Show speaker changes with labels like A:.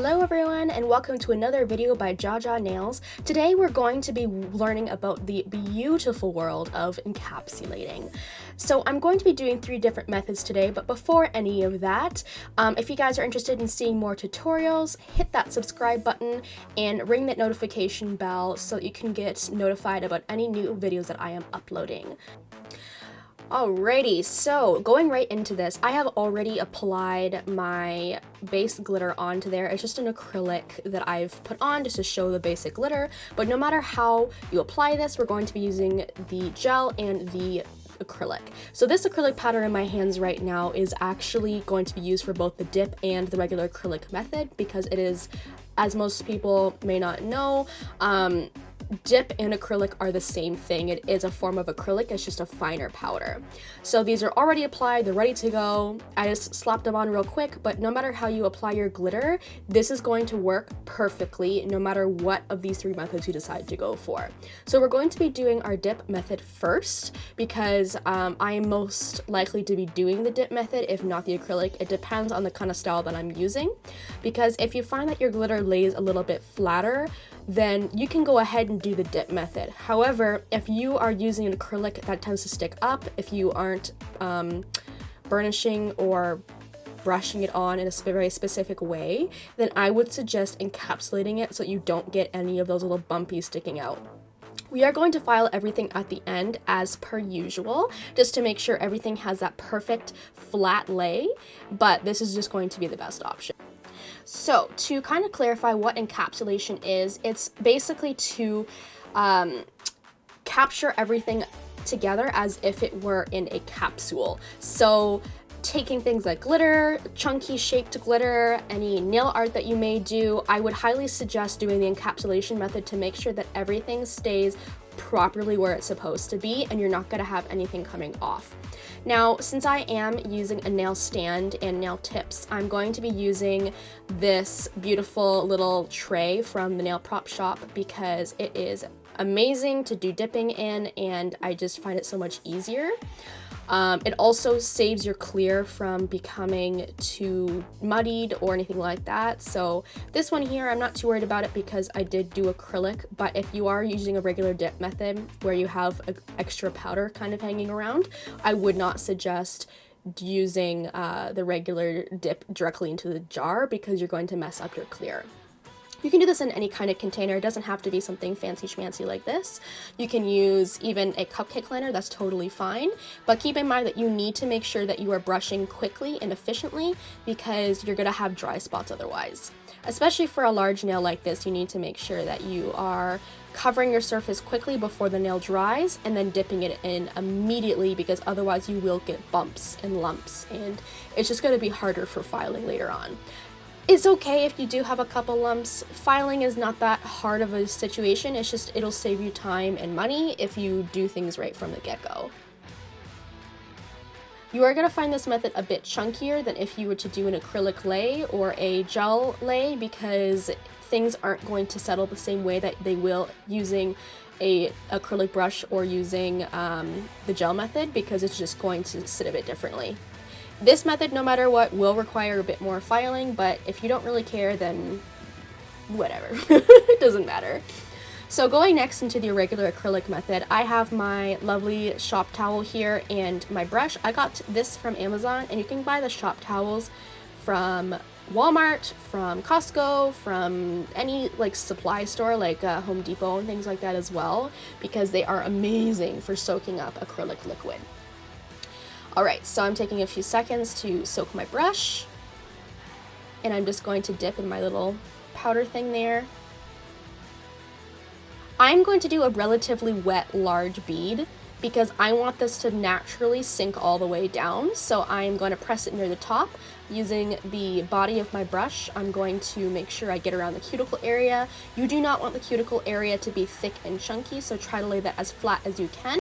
A: Hello everyone and welcome to another video by Jaja Nails. Today we're going to be learning about the beautiful world of encapsulating. So I'm going to be doing 3 different methods today, but before any of that, if you guys are interested in seeing more tutorials, hit that subscribe button and ring that notification bell so that you can get notified about any new videos that I am uploading. Alrighty, so going right into this, I have already applied my base glitter onto there. It's just an acrylic that I've put on just to show the basic glitter, but no matter how you apply this, we're going to be using the gel and the acrylic. So this acrylic powder in my hands right now is actually going to be used for both the dip and the regular acrylic method because it is, as most people may not know, dip and acrylic are the same thing. It is a form of acrylic, it's just a finer powder. So these are already applied, they're ready to go. I just slapped them on real quick, but no matter how you apply your glitter, this is going to work perfectly no matter what of these 3 methods you decide to go for. So we're going to be doing our dip method first because I am most likely to be doing the dip method, if not the acrylic. It depends on the kind of style that I'm using, because if you find that your glitter lays a little bit flatter, then you can go ahead and do the dip method. However, if you are using an acrylic that tends to stick up, if you aren't burnishing or brushing it on in a very specific way, then I would suggest encapsulating it so you don't get any of those little bumpies sticking out. We are going to file everything at the end as per usual, just to make sure everything has that perfect flat lay, but this is just going to be the best option. So to kind of clarify what encapsulation is, it's basically to capture everything together as if it were in a capsule. So taking things like glitter, chunky shaped glitter, any nail art that you may do, I would highly suggest doing the encapsulation method to make sure that everything stays properly where it's supposed to be and you're not going to have anything coming off. Now, since I am using a nail stand and nail tips, I'm going to be using this beautiful little tray from the nail prop shop because it is amazing to do dipping in and I just find it so much easier. It also saves your clear from becoming too muddied or anything like that. So this one here, I'm not too worried about it because I did do acrylic, but if you are using a regular dip method where you have extra powder kind of hanging around, I would not suggest using the regular dip directly into the jar because you're going to mess up your clear. You can do this in any kind of container. It doesn't have to be something fancy schmancy like this. You can use even a cupcake liner, that's totally fine. But keep in mind that you need to make sure that you are brushing quickly and efficiently because you're gonna have dry spots otherwise. Especially for a large nail like this, you need to make sure that you are covering your surface quickly before the nail dries and then dipping it in immediately because otherwise you will get bumps and lumps and it's just gonna be harder for filing later on. It's okay if you do have a couple lumps. Filing is not that hard of a situation. It's just it'll save you time and money if you do things right from the get-go. You are going to find this method a bit chunkier than if you were to do an acrylic lay or a gel lay because things aren't going to settle the same way that they will using a acrylic brush or using the gel method because it's just going to sit a bit differently. This method, no matter what, will require a bit more filing, but if you don't really care, then whatever. It doesn't matter. So going next into the regular acrylic method, I have my lovely shop towel here and my brush. I got this from Amazon, and you can buy the shop towels from Walmart, from Costco, from any like supply store like Home Depot and things like that as well, because they are amazing for soaking up acrylic liquid. Alright, so I'm taking a few seconds to soak my brush, and I'm just going to dip in my little powder thing there. I'm going to do a relatively wet large bead because I want this to naturally sink all the way down, so I'm going to press it near the top. Using the body of my brush, I'm going to make sure I get around the cuticle area. You do not want the cuticle area to be thick and chunky, so try to lay that as flat as you can.